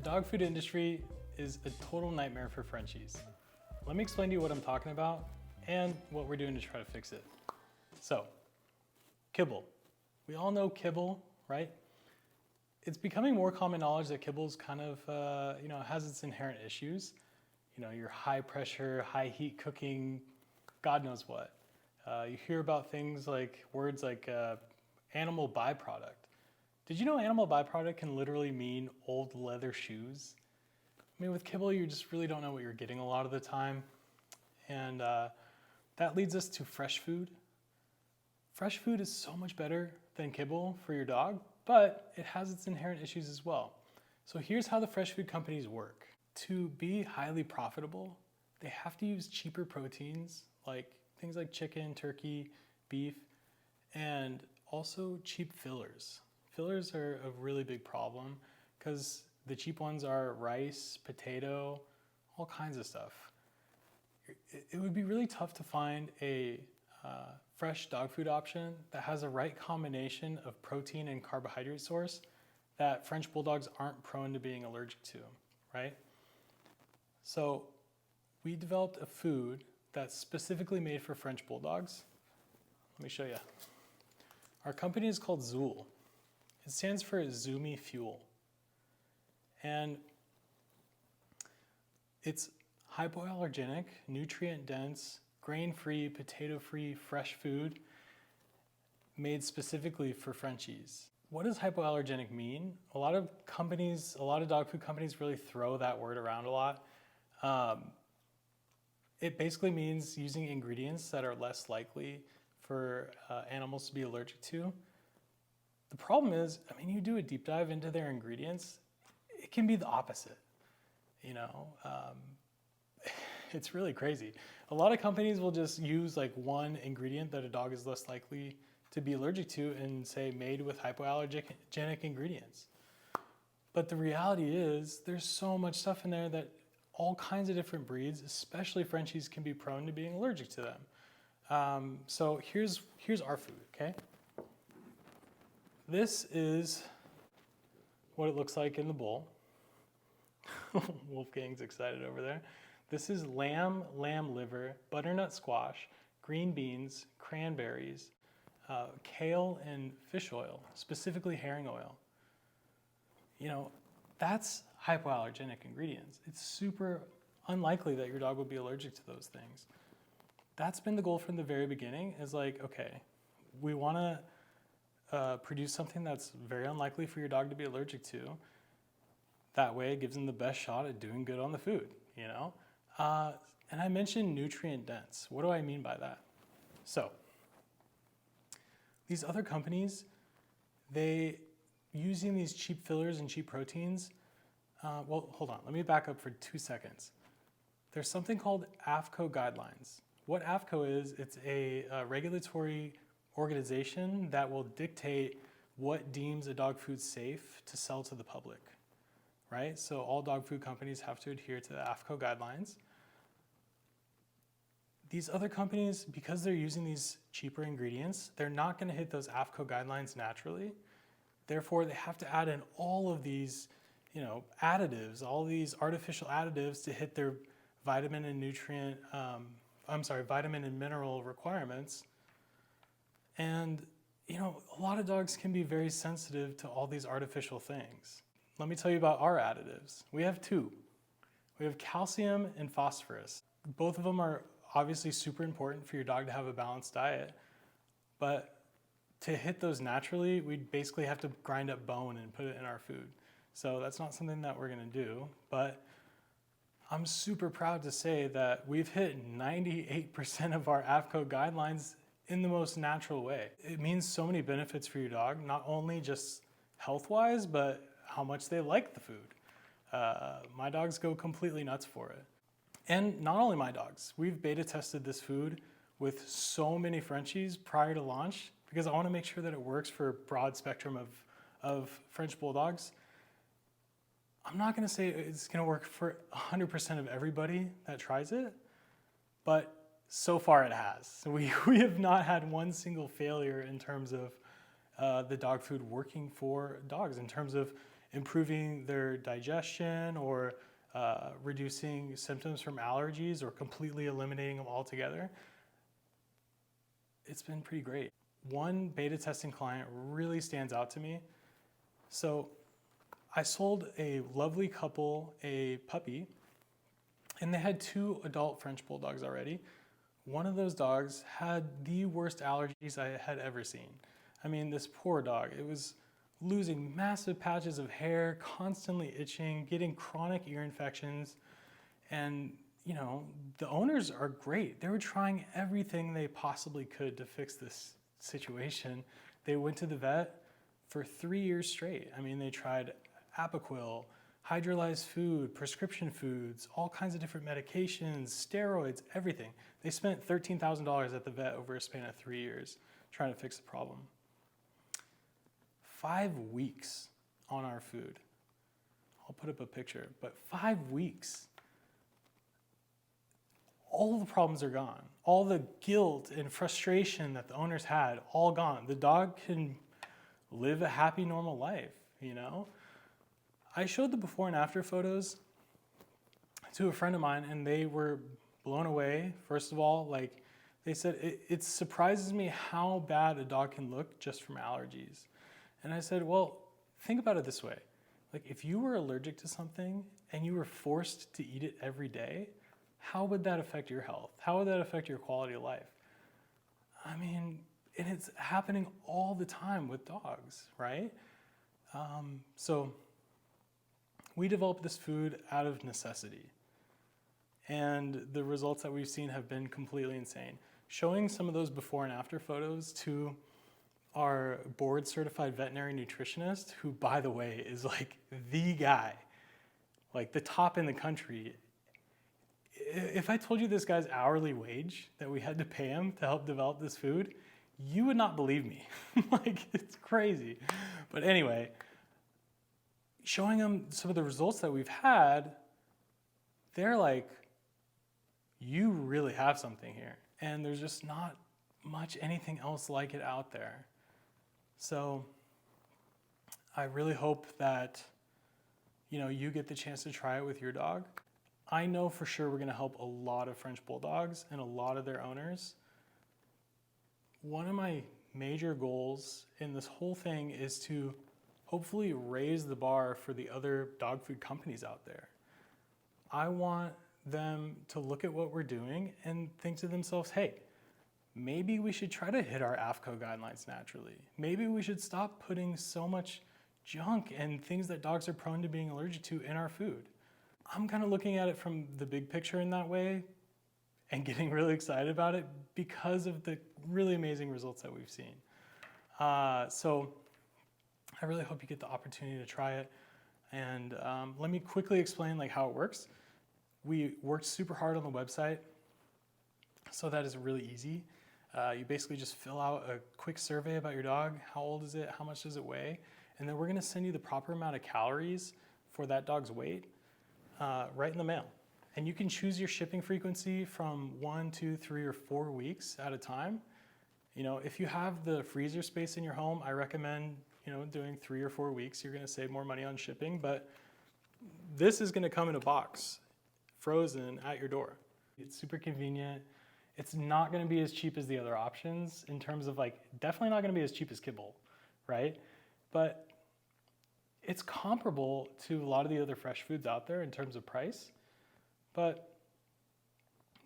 dog food industry is a total nightmare for Frenchies. Let me explain to you what I'm talking about and what we're doing to try to fix it. So, kibble. We all know kibble, right? It's becoming more common knowledge that kibble's kind of, has its inherent issues. Your high pressure, high heat cooking, God knows what. You hear about things like, words like animal byproduct. Did you know animal byproduct can literally mean old leather shoes? I mean, with kibble, you just really don't know what you're getting a lot of the time. And that leads us to fresh food. Fresh food is so much better than kibble for your dog, but it has its inherent issues as well. So here's how the fresh food companies work. To be highly profitable, they have to use cheaper proteins, like things like chicken, turkey, beef, and also cheap fillers. Fillers are a really big problem because the cheap ones are rice, potato, all kinds of stuff. It would be really tough to find a fresh dog food option that has the right combination of protein and carbohydrate source that French Bulldogs aren't prone to being allergic to, right? So we developed a food that's specifically made for French Bulldogs. Let me show you. Our company is called Zuel. It stands for Zoomy Fuel. And it's hypoallergenic, nutrient-dense, grain-free, potato-free, fresh food made specifically for Frenchies. What does hypoallergenic mean? A lot of dog food companies really throw that word around a lot. It basically means using ingredients that are less likely for animals to be allergic to. The problem is, you do a deep dive into their ingredients, it can be the opposite. It's really crazy. A lot of companies will just use like one ingredient that a dog is less likely to be allergic to and say made with hypoallergenic ingredients. But the reality is there's so much stuff in there that all kinds of different breeds, especially Frenchies, can be prone to being allergic to them. So here's our food, okay? This is what it looks like in the bowl. Wolfgang's excited over there. This is lamb liver, butternut squash, green beans, cranberries, kale, and fish oil, specifically herring oil. That's hypoallergenic ingredients. It's super unlikely that your dog will be allergic to those things. That's been the goal from the very beginning, is like, okay, we want to produce something that's very unlikely for your dog to be allergic to. That way it gives them the best shot at doing good on the food, And I mentioned nutrient dense. What do I mean by that? So, these other companies, using these cheap fillers and cheap proteins, hold on, let me back up for 2 seconds. There's something called AAFCO guidelines. What AAFCO is, it's a regulatory organization that will dictate what deems a dog food safe to sell to the public, right? So all dog food companies have to adhere to the AAFCO guidelines. These other companies, because they're using these cheaper ingredients, they're not going to hit those AAFCO guidelines naturally. Therefore, they have to add in all of these, additives, all these artificial additives to hit their vitamin and mineral requirements. And, a lot of dogs can be very sensitive to all these artificial things. Let me tell you about our additives. We have two. We have calcium and phosphorus. Both of them are obviously super important for your dog to have a balanced diet, but to hit those naturally, we'd basically have to grind up bone and put it in our food. So that's not something that we're gonna do, but I'm super proud to say that we've hit 98% of our AAFCO guidelines in the most natural way. It means so many benefits for your dog, not only just health-wise, but how much they like the food. My dogs go completely nuts for it. And not only my dogs, we've beta tested this food with so many Frenchies prior to launch because I want to make sure that it works for a broad spectrum of French Bulldogs. I'm not going to say it's going to work for 100% of everybody that tries it, but so far it has. We have not had one single failure in terms of the dog food working for dogs, in terms of improving their digestion or reducing symptoms from allergies or completely eliminating them altogether. It's been pretty great. One beta testing client really stands out to me. So I sold a lovely couple a puppy, and they had 2 adult French Bulldogs already. One of those dogs had the worst allergies I had ever seen. I mean, this poor dog, it was losing massive patches of hair, constantly itching, getting chronic ear infections. And, you know, the owners are great. They were trying everything they possibly could to fix this situation. They went to the vet for 3 years straight. I mean, they tried Apoquil, hydrolyzed food, prescription foods, all kinds of different medications, steroids, everything. They spent $13,000 at the vet over a span of 3 years trying to fix the problem. 5 weeks on our food. I'll put up a picture, but 5 weeks. All the problems are gone. All the guilt and frustration that the owners had, all gone. The dog can live a happy, normal life, you know? I showed the before and after photos to a friend of mine, and they were blown away. First of all, like they said, it surprises me how bad a dog can look just from allergies. And I said, well, think about it this way. Like if you were allergic to something and you were forced to eat it every day, how would that affect your health? How would that affect your quality of life? I mean, and it's happening all the time with dogs, right? So we developed this food out of necessity. And the results that we've seen have been completely insane. Showing some of those before and after photos to our board certified veterinary nutritionist, who by the way is like the guy, like the top in the country. If I told you this guy's hourly wage that we had to pay him to help develop this food, you would not believe me. Like, it's crazy. But anyway, showing them some of the results that we've had, they're like, you really have something here. And there's just not much anything else like it out there. So I really hope that, you know, you get the chance to try it with your dog. I know for sure we're going to help a lot of French Bulldogs and a lot of their owners. One of my major goals in this whole thing is to hopefully raise the bar for the other dog food companies out there. I want them to look at what we're doing and think to themselves, hey, maybe we should try to hit our AAFCO guidelines naturally. Maybe we should stop putting so much junk and things that dogs are prone to being allergic to in our food. I'm kind of looking at it from the big picture in that way and getting really excited about it because of the really amazing results that we've seen. So I really hope you get the opportunity to try it. And let me quickly explain like how it works. We worked super hard on the website, so that is really easy. You basically just fill out a quick survey about your dog. How old is it? How much does it weigh? And then we're going to send you the proper amount of calories for that dog's weight right in the mail. And you can choose your shipping frequency from 1, 2, 3, or 4 weeks at a time. You know, if you have the freezer space in your home, I recommend, you know, doing 3 or 4 weeks. You're going to save more money on shipping, but this is going to come in a box, frozen at your door. It's super convenient. It's not going to be as cheap as the other options in terms of like, definitely not going to be as cheap as kibble, right? But it's comparable to a lot of the other fresh foods out there in terms of price. But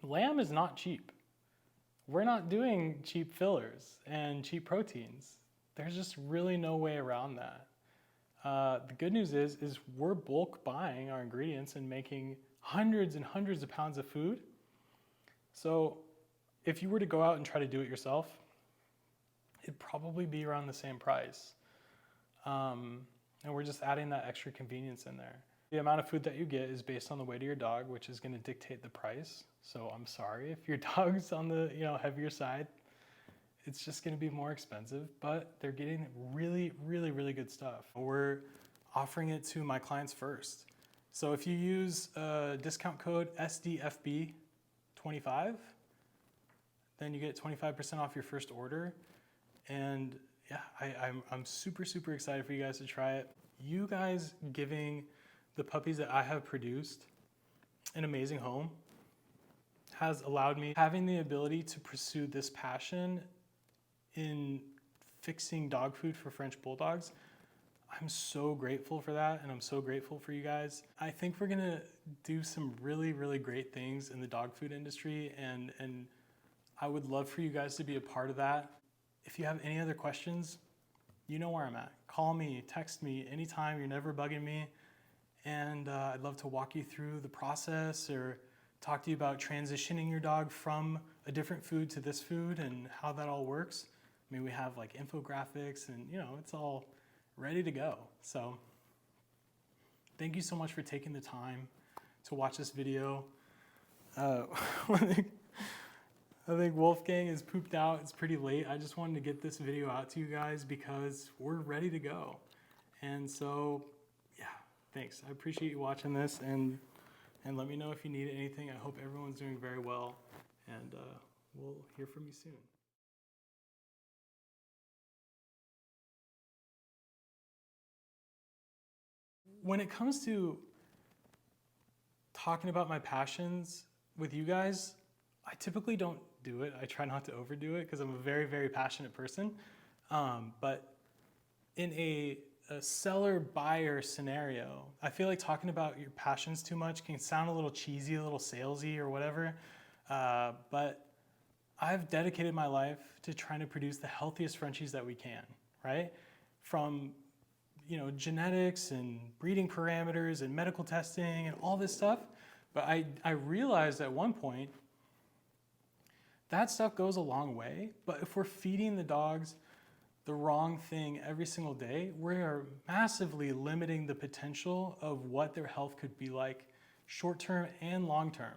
lamb is not cheap. We're not doing cheap fillers and cheap proteins. There's just really no way around that. The good news is we're bulk buying our ingredients and making hundreds and hundreds of pounds of food. So if you were to go out and try to do it yourself, it'd probably be around the same price. And we're just adding that extra convenience in there. The amount of food that you get is based on the weight of your dog, which is going to dictate the price. So I'm sorry if your dog's on the heavier side, it's just going to be more expensive, but they're getting really, really, really good stuff. We're offering it to my clients first. So if you use discount code SDFB25, then you get 25% off your first order. And yeah, I'm super, super excited for you guys to try it. you guys giving the puppies that I have produced an amazing home has allowed me having the ability to pursue this passion in fixing dog food for French Bulldogs. I'm so grateful for that, and I'm so grateful for you guys. I think we're gonna do some really, really great things in the dog food industry, and I would love for you guys to be a part of that. If you have any other questions, you know where I'm at. Call me, text me anytime, you're never bugging me. And I'd love to walk you through the process or talk to you about transitioning your dog from a different food to this food and how that all works. I mean, we have like infographics and it's all ready to go. So thank you so much for taking the time to watch this video. I think Wolfgang is pooped out. It's pretty late. I just wanted to get this video out to you guys because we're ready to go. And so, yeah, thanks. I appreciate you watching this, and let me know if you need anything. I hope everyone's doing very well, and we'll hear from you soon. When it comes to talking about my passions with you guys, I typically don't do it. I try not to overdo it because I'm a very, very passionate person. But in a seller-buyer scenario, I feel like talking about your passions too much can sound a little cheesy, a little salesy or whatever. But I've dedicated my life to trying to produce the healthiest Frenchies that we can, right? From genetics and breeding parameters and medical testing and all this stuff. But I realized at one point that stuff goes a long way, but if we're feeding the dogs the wrong thing every single day, we are massively limiting the potential of what their health could be like short-term and long-term.